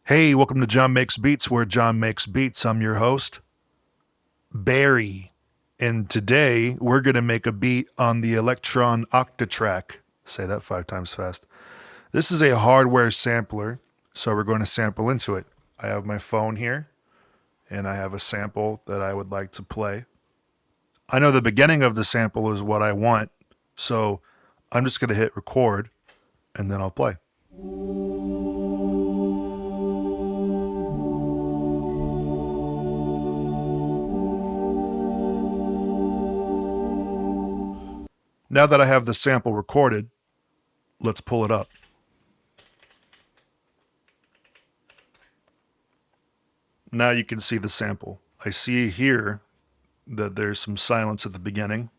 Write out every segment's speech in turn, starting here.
Hey, welcome to John Makes Beats, where John makes beats. I'm your host, Barry. And today we're going to make a beat on the Elektron Octatrack. Say that 5 times fast. This is a hardware sampler, so we're going to sample into it. I have my phone here, and I have a sample that I would like to play. I know the beginning of the sample is what I want, so I'm just going to hit record, and then I'll play. Now that I have the sample recorded, let's pull it up. Now you can see the sample. I see here that there's some silence at the beginning,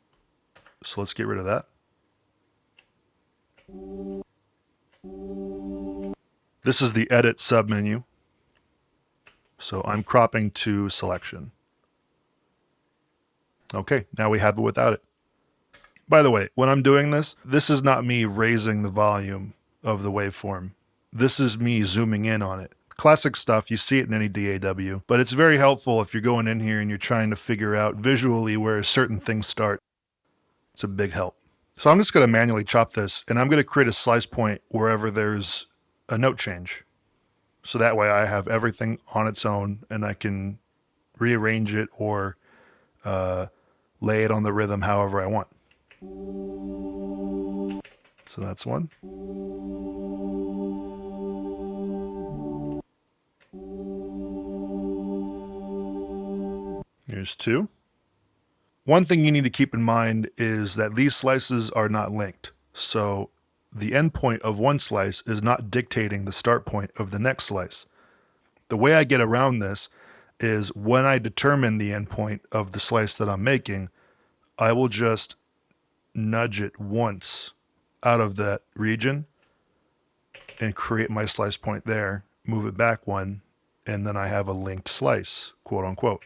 so let's get rid of that. This is the edit submenu, so I'm cropping to selection. Okay, now we have it without it. By the way, when I'm doing this, this is not me raising the volume of the waveform. This is me zooming in on it. Classic stuff, you see it in any DAW, but it's very helpful if you're going in here and you're trying to figure out visually where certain things start. It's a big help. So I'm just going to manually chop this, and I'm going to create a slice point wherever there's a note change. So that way I have everything on its own, and I can rearrange it or lay it on the rhythm however I want. So that's one. Here's two. One thing you need to keep in mind is that these slices are not linked. So the end point of one slice is not dictating the start point of the next slice. The way I get around this is when I determine the end point of the slice that I'm making, I will just nudge it once out of that region and create my slice point there, move it back one, and then I have a linked slice, quote unquote.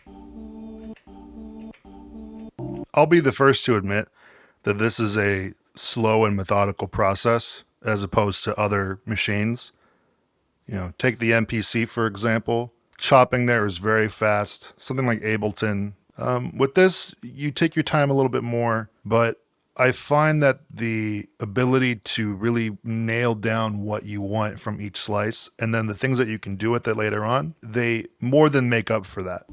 I'll be the first to admit that this is a slow and methodical process as opposed to other machines. You know, take the MPC for example. Chopping there is very fast, something like Ableton. With this, you take your time a little bit more, but I find that the ability to really nail down what you want from each slice and then the things that you can do with it later on, they more than make up for that.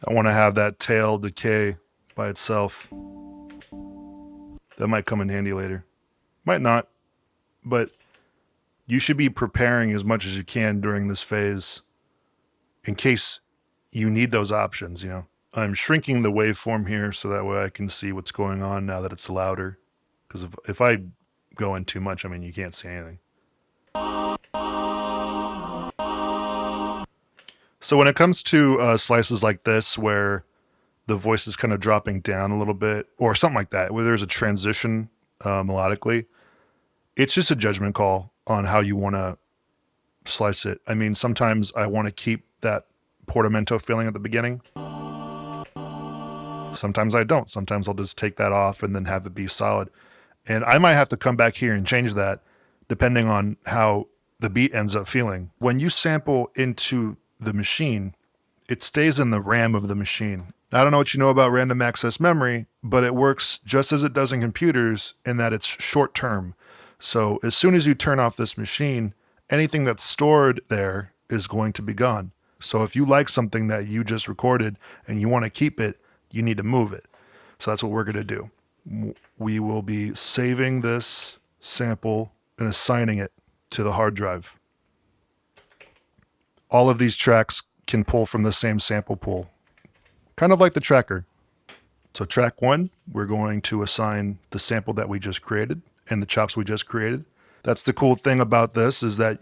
I want to have that tail decay by itself. That might come in handy later. Might not, but you should be preparing as much as you can during this phase in case you need those options, you know. I'm shrinking the waveform here so that way I can see what's going on now that it's louder. Because if I go in too much, I mean, you can't see anything. So when it comes to slices like this where the voice is kind of dropping down a little bit, or something like that, where there's a transition melodically, it's just a judgment call on how you want to slice it. I mean, sometimes I want to keep that portamento feeling at the beginning. Sometimes I don't. Sometimes I'll just take that off and then have it be solid. And I might have to come back here and change that depending on how the beat ends up feeling. When you sample into the machine, it stays in the RAM of the machine. I don't know what you know about random access memory, but it works just as it does in computers in that it's short term. So as soon as you turn off this machine, anything that's stored there is going to be gone. So if you like something that you just recorded and you want to keep it, you need to move it. So that's what we're going to do. We will be saving this sample and assigning it to the hard drive. All of these tracks can pull from the same sample pool, kind of like the tracker. So track 1, we're going to assign the sample that we just created and the chops we just created. That's the cool thing about this, is that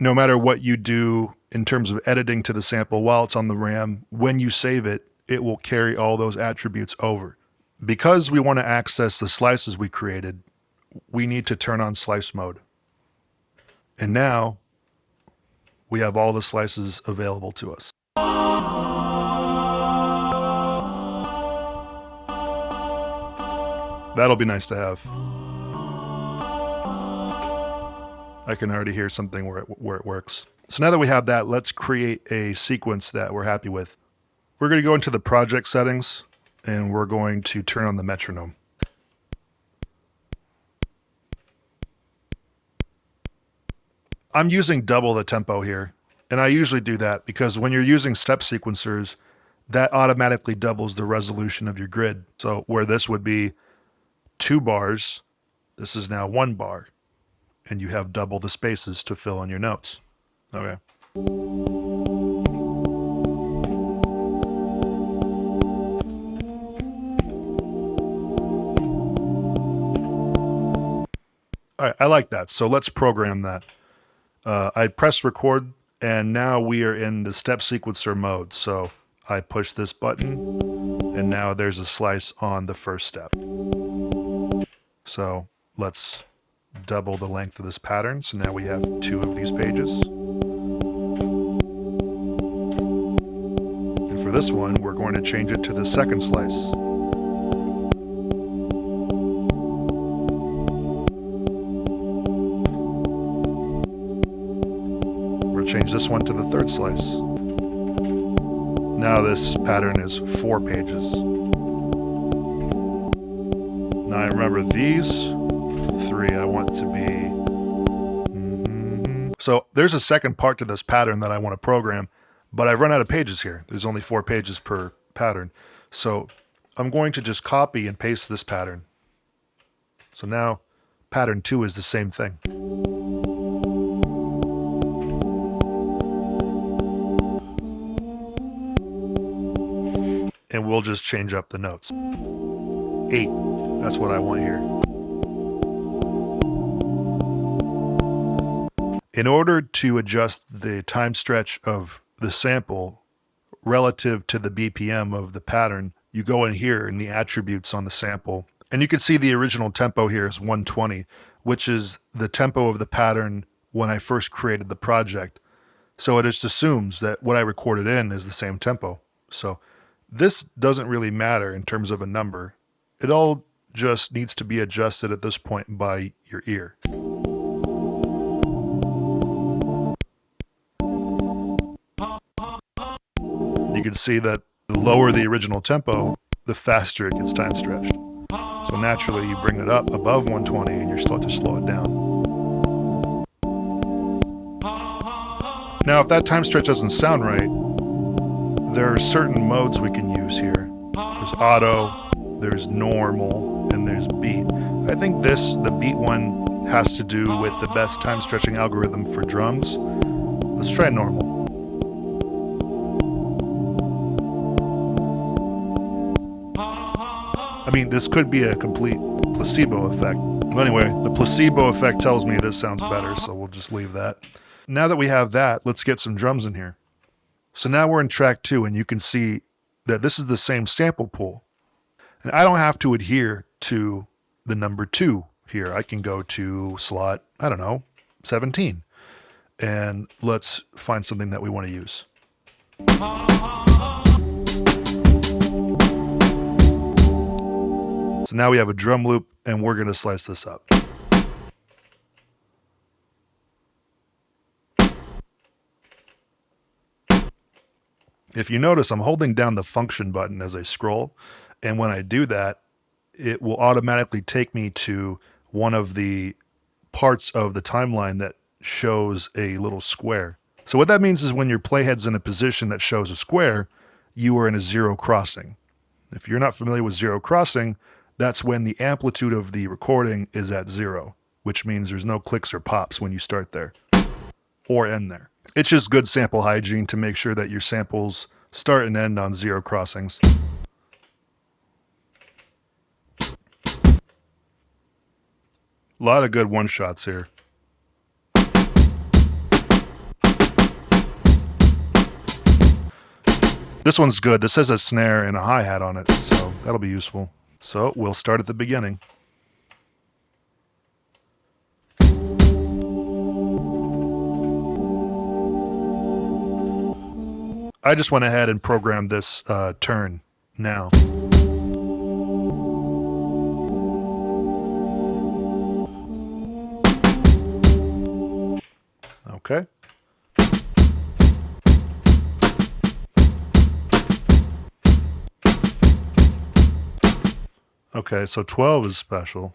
no matter what you do in terms of editing to the sample while it's on the RAM, when you save it, it will carry all those attributes over. Because we want to access the slices we created, we need to turn on slice mode. And now we have all the slices available to us. That'll be nice to have. I can already hear something where it works. So now that we have that, let's create a sequence that we're happy with. We're going to go into the project settings and we're going to turn on the metronome. I'm using double the tempo here, and I usually do that because when you're using step sequencers, that automatically doubles the resolution of your grid. So where this would be 2 bars, this is now 1 bar, and you have double the spaces to fill in your notes. Okay. All right, I like that. So let's program that. I press record, and now we are in the step sequencer mode. So I push this button, and now there's a slice on the first step. So let's double the length of this pattern. So now we have 2 of these pages. And for this one, we're going to change it to the second slice. Change this one to the third slice. Now this pattern is 4 pages. Now I remember these 3 I want to be... So there's a second part to this pattern that I want to program, but I've run out of pages here. There's only 4 pages per pattern. So I'm going to just copy and paste this pattern. So now pattern 2 is the same thing. And we'll just change up the notes. 8, that's what I want here. In order to adjust the time stretch of the sample relative to the BPM of the pattern, you go in here in the attributes on the sample, and you can see the original tempo here is 120, which is the tempo of the pattern when I first created the project. So it just assumes that what I recorded in is the same tempo. So this doesn't really matter in terms of a number. It all just needs to be adjusted at this point by your ear. You can see that the lower the original tempo, the faster it gets time stretched. So naturally you bring it up above 120 and you're supposed to slow it down. Now if that time stretch doesn't sound right, there are certain modes we can use here. There's auto, there's normal, and there's beat. I think the beat one has to do with the best time stretching algorithm for drums. Let's try normal. I mean, this could be a complete placebo effect. Well, anyway, the placebo effect tells me this sounds better, so we'll just leave that. Now that we have that, let's get some drums in here. So now we're in track 2, and you can see that this is the same sample pool. And I don't have to adhere to the number 2 here. I can go to slot, 17. And let's find something that we want to use. So now we have a drum loop, and we're going to slice this up. If you notice, I'm holding down the function button as I scroll, and when I do that, it will automatically take me to one of the parts of the timeline that shows a little square. So what that means is when your playhead's in a position that shows a square, you are in a 0 crossing. If you're not familiar with 0 crossing, that's when the amplitude of the recording is at 0, which means there's no clicks or pops when you start there or end there. It's just good sample hygiene to make sure that your samples start and end on 0 crossings. A lot of good one-shots here. This one's good. This has a snare and a hi-hat on it, so that'll be useful. So we'll start at the beginning. I just went ahead and programmed this turn now. Okay. Okay, so 12 is special.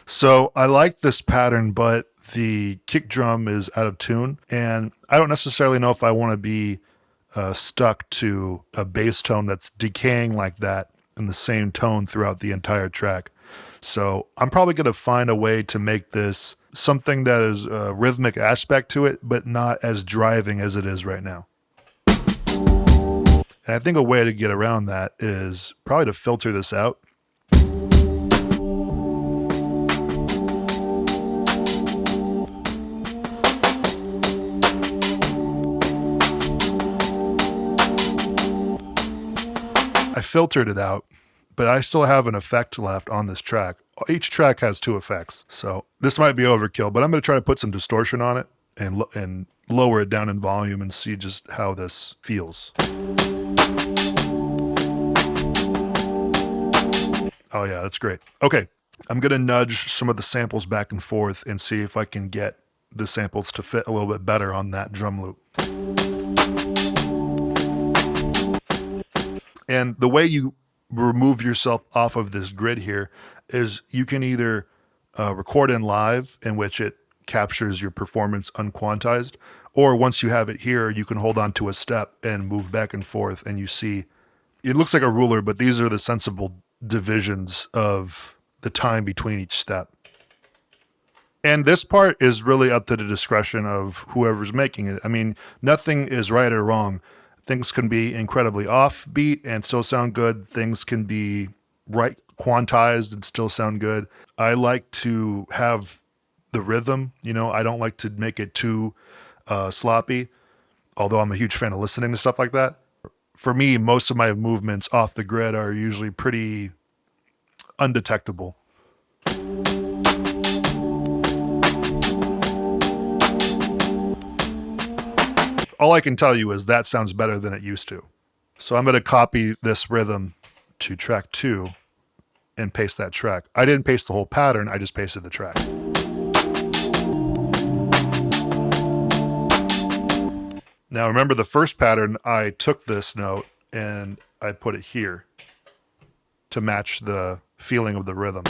So I like this pattern, but the kick drum is out of tune, and I don't necessarily know if I want to be stuck to a bass tone that's decaying like that in the same tone throughout the entire track. So I'm probably going to find a way to make this something that is a rhythmic aspect to it, but not as driving as it is right now. And I think a way to get around that is probably to filter this out. I filtered it out, but I still have an effect left on this track. Each track has 2 effects, so this might be overkill, but I'm going to try to put some distortion on it and lower it down in volume and see just how this feels. Oh yeah, that's great. Okay, I'm going to nudge some of the samples back and forth and see if I can get the samples to fit a little bit better on that drum loop. And the way you remove yourself off of this grid here is you can either record in live, in which it captures your performance unquantized, or once you have it here, you can hold on to a step and move back and forth, and you see, it looks like a ruler, but these are the sensible divisions of the time between each step. And this part is really up to the discretion of whoever's making it. I mean, nothing is right or wrong. Things can be incredibly offbeat and still sound good. Things can be right quantized and still sound good. I like to have the rhythm, I don't like to make it too sloppy, although I'm a huge fan of listening to stuff like that. For me, most of my movements off the grid are usually pretty undetectable. All I can tell you is that sounds better than it used to. So I'm going to copy this rhythm to track 2 and paste that track. I didn't paste the whole pattern, I just pasted the track. Now remember the first pattern, I took this note and I put it here to match the feeling of the rhythm.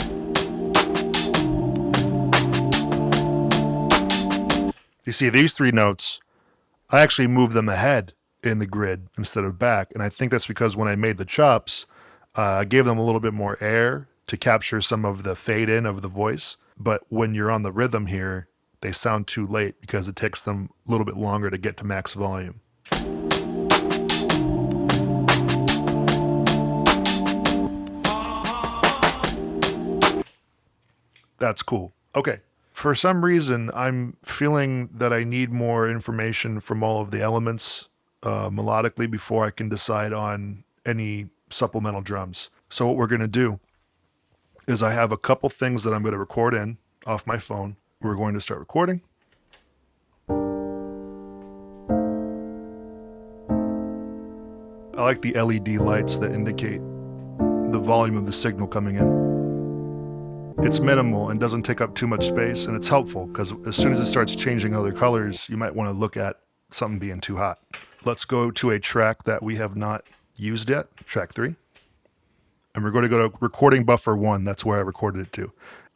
You see these 3 notes, I actually moved them ahead in the grid instead of back. And I think that's because when I made the chops, I gave them a little bit more air to capture some of the fade in of the voice. But when you're on the rhythm here, they sound too late because it takes them a little bit longer to get to max volume. That's cool. Okay. For some reason, I'm feeling that I need more information from all of the elements melodically before I can decide on any supplemental drums. So what we're going to do is I have a couple things that I'm going to record in off my phone. We're going to start recording. I like the LED lights that indicate the volume of the signal coming in. It's minimal and doesn't take up too much space, and it's helpful because as soon as it starts changing other colors, you might want to look at something being too hot. Let's go to a track that we have not used yet, track 3. And we're going to go to recording buffer 1. That's where I recorded it to.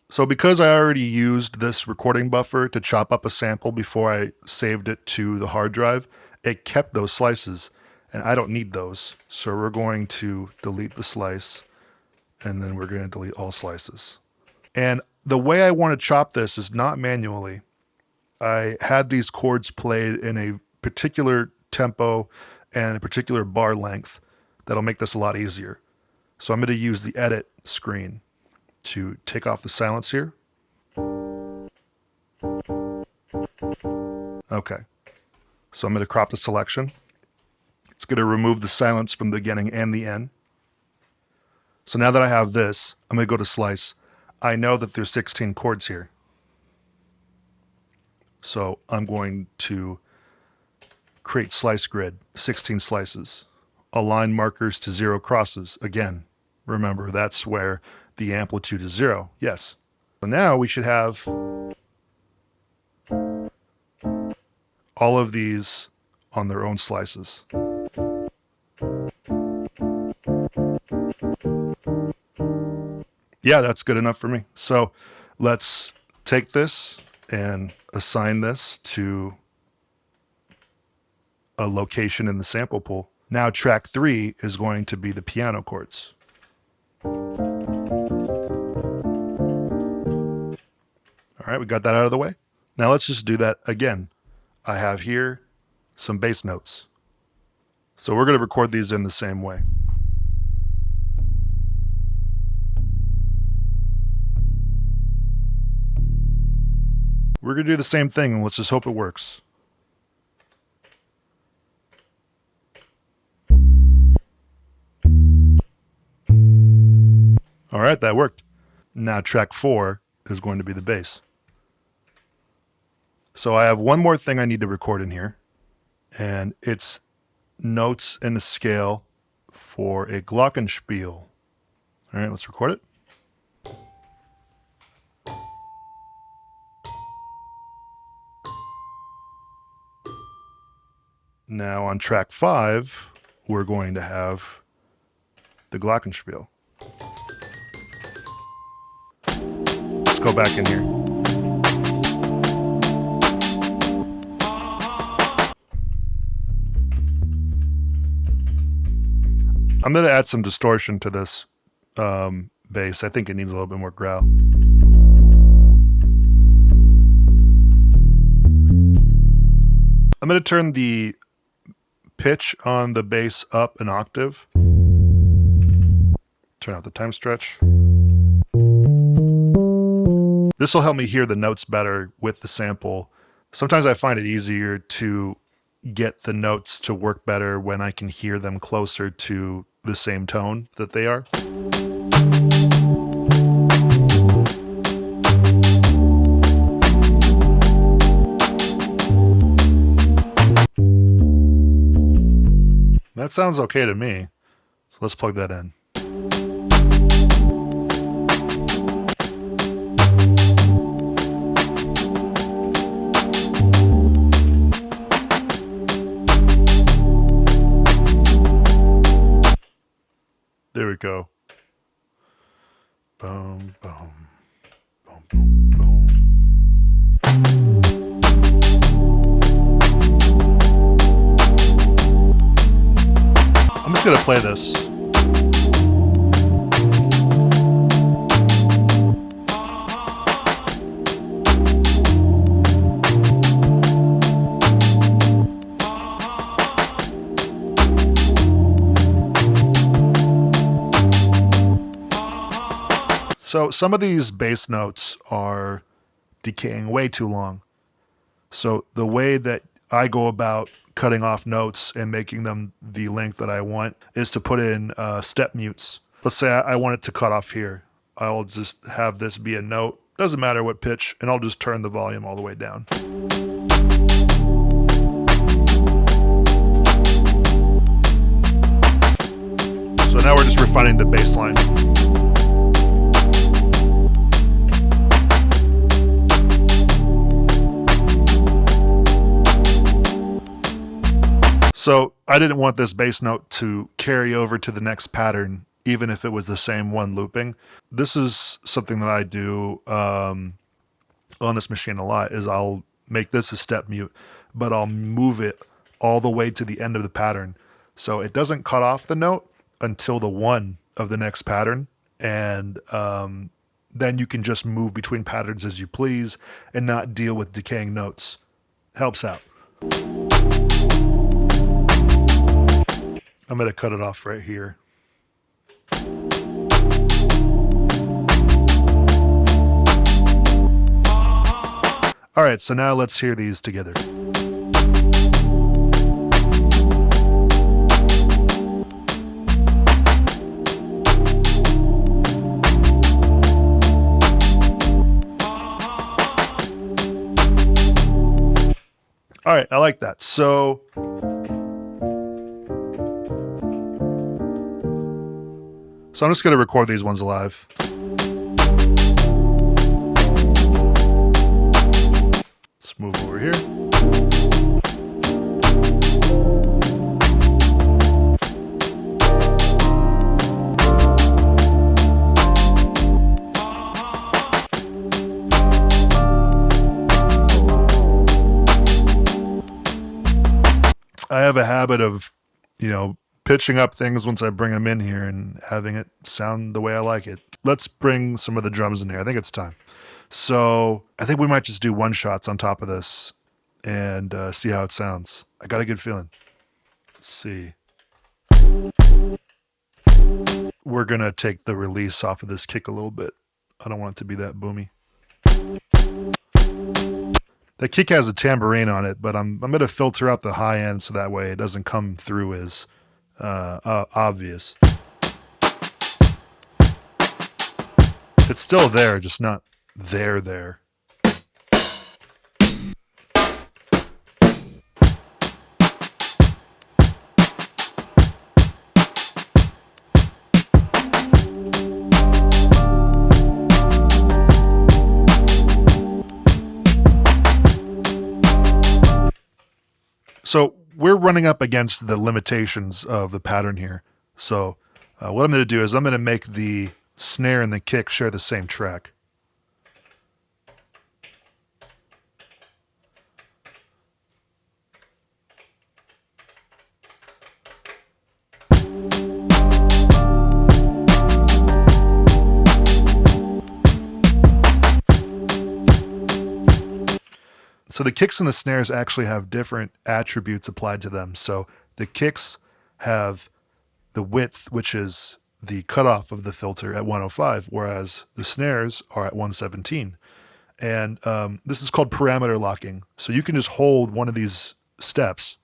So because I already used this recording buffer to chop up a sample before I saved it to the hard drive, it kept those slices, and I don't need those. So we're going to delete the slice, and then we're going to delete all slices. And the way I want to chop this is not manually. I had these chords played in a particular tempo and a particular bar length that'll make this a lot easier. So I'm going to use the edit screen to take off the silence here. Okay, so I'm going to crop the selection. It's going to remove the silence from the beginning and the end. So now that I have this, I'm going to go to slice. I know that there's 16 chords here. So I'm going to create slice grid, 16 slices. Align markers to 0 crosses. Again, remember that's where the amplitude is 0. Yes. So now we should have all of these on their own slices. Yeah, that's good enough for me. So let's take this and assign this to a location in the sample pool. Now track 3 is going to be the piano chords. All right, we got that out of the way. Now let's just do that again. I have here some bass notes. So we're going to record these in the same way. We're going to do the same thing, and let's just hope it works. All right, that worked. Now track 4 is going to be the bass. So I have one more thing I need to record in here, and it's notes in the scale for a glockenspiel. All right, let's record it. Now on track 5, we're going to have the glockenspiel. Let's go back in here. I'm going to add some distortion to this bass. I think it needs a little bit more growl. I'm going to turn the pitch on the bass up an octave. Turn out the time stretch. This will help me hear the notes better with the sample. Sometimes I find it easier to get the notes to work better when I can hear them closer to the same tone that they are. That sounds okay to me. So let's plug that in. There we go. Boom, boom, boom, boom, boom. I'm just going to play this. So some of these bass notes are decaying way too long. So the way that I go about cutting off notes and making them the length that I want is to put in step mutes. Let's say I want it to cut off here. I'll just have this be a note, doesn't matter what pitch, and I'll just turn the volume all the way down. So now we're just refining the bass line. So I didn't want this bass note to carry over to the next pattern, even if it was the same one looping. This is something that I do on this machine a lot, is I'll make this a step mute, but I'll move it all the way to the end of the pattern. So it doesn't cut off the note until the one of the next pattern. And then you can just move between patterns as you please and not deal with decaying notes. Helps out. I'm going to cut it off right here. All right, so now let's hear these together. All right, I like that. So I'm just going to record these ones live. Let's move over here. I have a habit of, pitching up things once I bring them in here and having it sound the way I like it. Let's bring some of the drums in here. I think it's time. So I think we might just do one shots on top of this and see how it sounds. I got a good feeling. Let's see. We're going to take the release off of this kick a little bit. I don't want it to be that boomy. The kick has a tambourine on it, but I'm going to filter out the high end so that way it doesn't come through as obvious. It's still there, just not there. So we're running up against the limitations of the pattern here. So what I'm going to do is I'm going to make the snare and the kick share the same track. So the kicks and the snares actually have different attributes applied to them. So the kicks have the width, which is the cutoff of the filter at 105, whereas the snares are at 117. And this is called parameter locking. So you can just hold one of these steps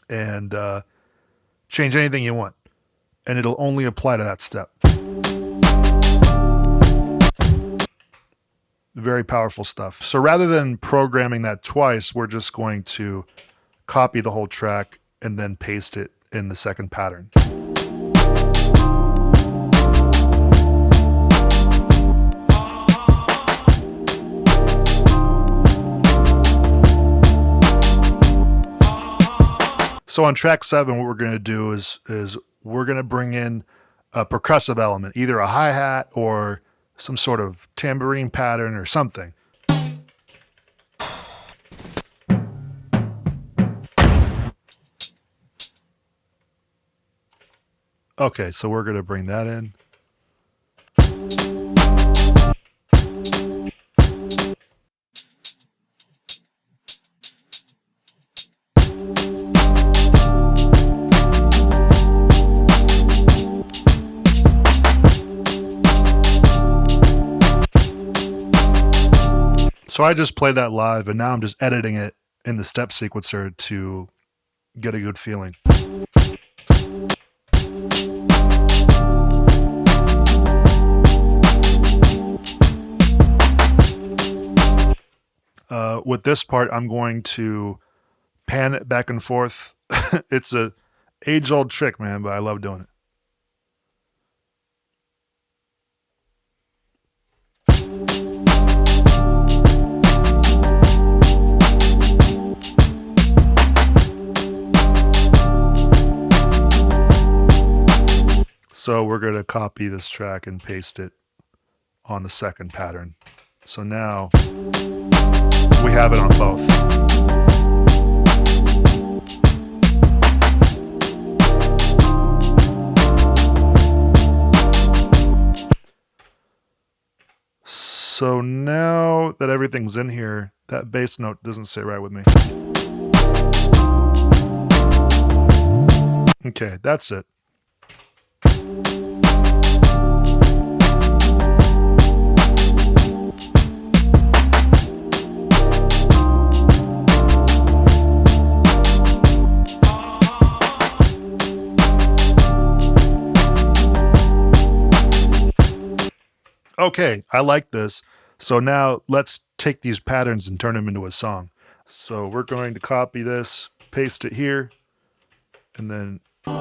and change anything you want, and it'll only apply to that step. Very powerful stuff. So rather than programming that twice, we're just going to copy the whole track and then paste it in the second pattern. So on track 7, what we're going to do is we're going to bring in a percussive element, either a hi-hat or some sort of tambourine pattern or something. Okay, so we're going to bring that in. So I just played that live, and now I'm just editing it in the step sequencer to get a good feeling. With this part, I'm going to pan it back and forth. It's a age-old trick, man, but I love doing it. So we're going to copy this track and paste it on the second pattern. So now we have it on both. So now that everything's in here, that bass note doesn't sit right with me. Okay, that's it. Okay, I like this. So now let's take these patterns and turn them into a song. So we're going to copy this, paste it here, and then so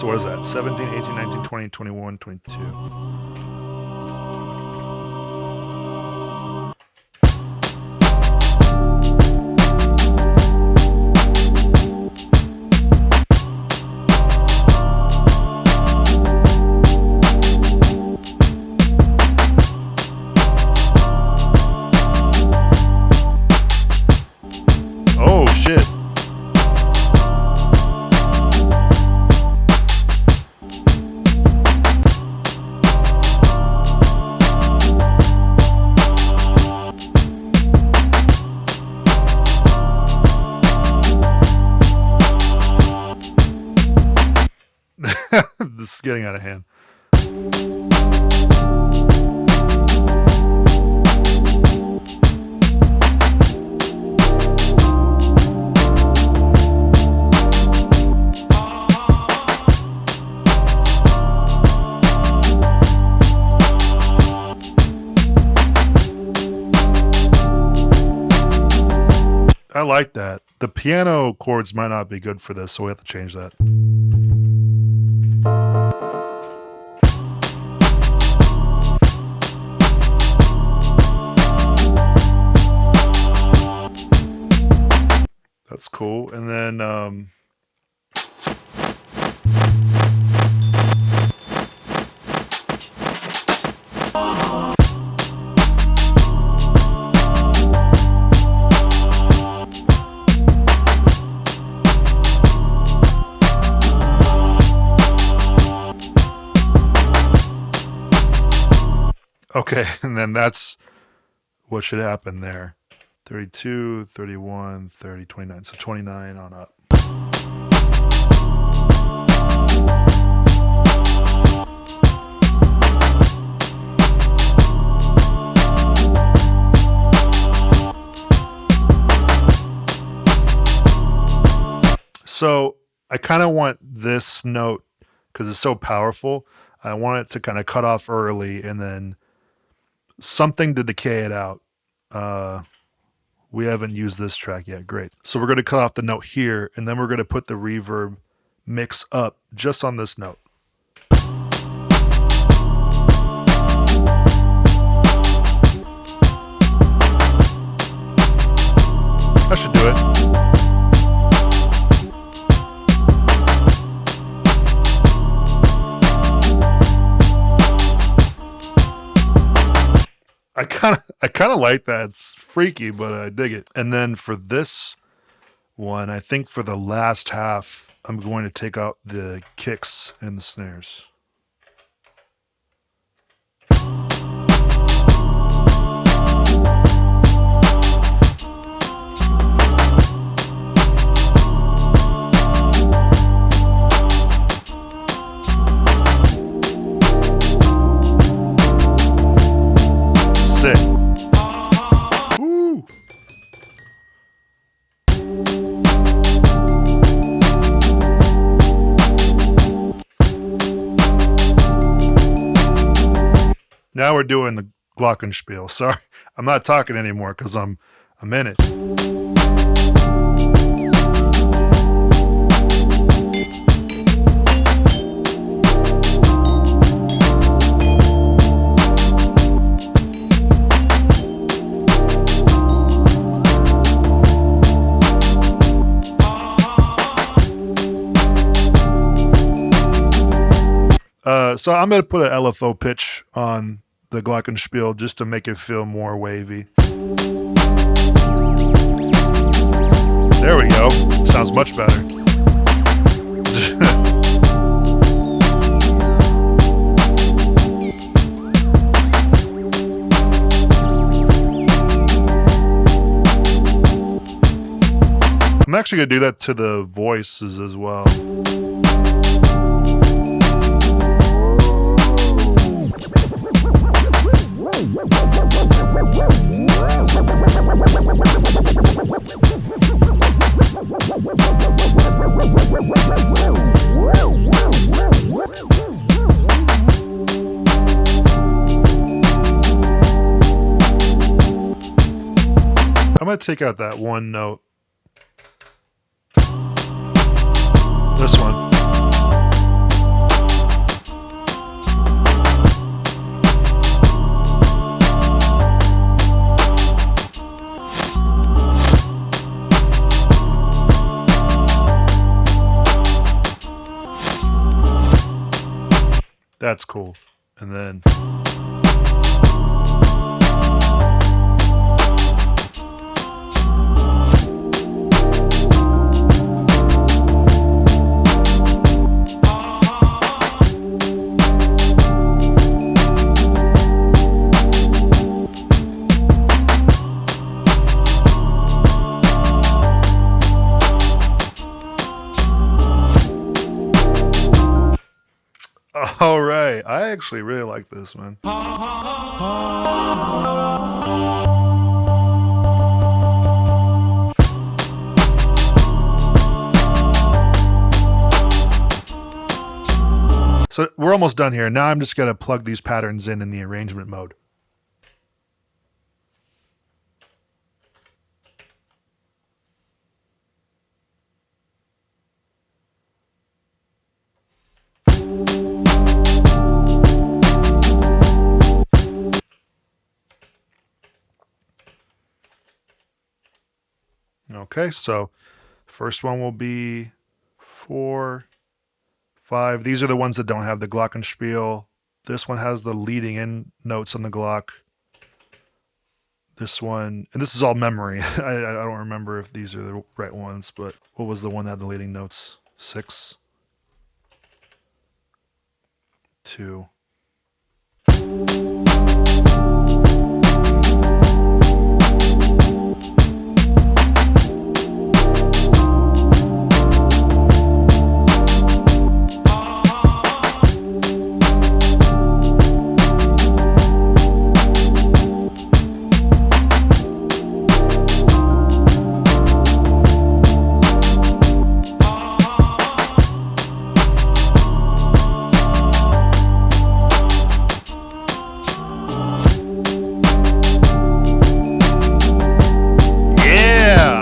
what is that? 17, 18, 19, 20, 21, 22. Oh shit. This is getting out of hand. I like that. The piano chords might not be good for this, so we have to change that. That's cool. And then okay, and then that's what should happen there. 32, 31, 30, 29. So 29 on up. So I kind of want this note, because it's so powerful, I want it to kind of cut off early and then something to decay it out. We haven't used this track yet. Great. So we're going to cut off the note here, and then we're going to put the reverb mix up just on this note. That should do it. I kind of like that. It's freaky, but I dig it. And then for this one, I think for the last half, I'm going to take out the kicks and the snares. Woo. Now we're doing the glockenspiel. Sorry, I'm not talking anymore because I'm in it. So I'm going to put an LFO pitch on the glockenspiel just to make it feel more wavy. There we go. Sounds much better. I'm actually going to do that to the voices as well. to take out that one note. This one. That's cool. And then all right. I actually really like this, man. So we're almost done here. Now I'm just going to plug these patterns in the arrangement mode. Okay, so first one will be 4, 5. These are the ones that don't have the glockenspiel. This one has the leading in notes on the Glock. This one, and this is all memory. I don't remember if these are the right ones, but what was the one that had the leading notes? 6, 2.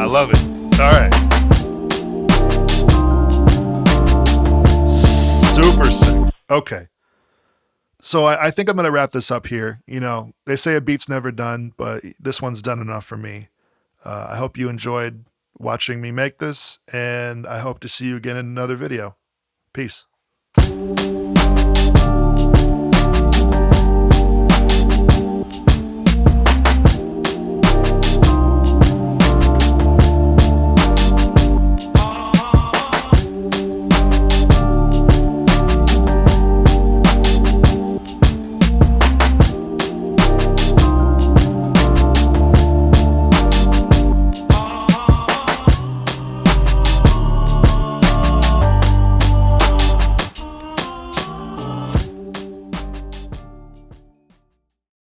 Love it. All right. Super sick. Okay. So I think I'm going to wrap this up here. You know, they say a beat's never done, but this one's done enough for me. I hope you enjoyed watching me make this, and I hope to see you again in another video. Peace.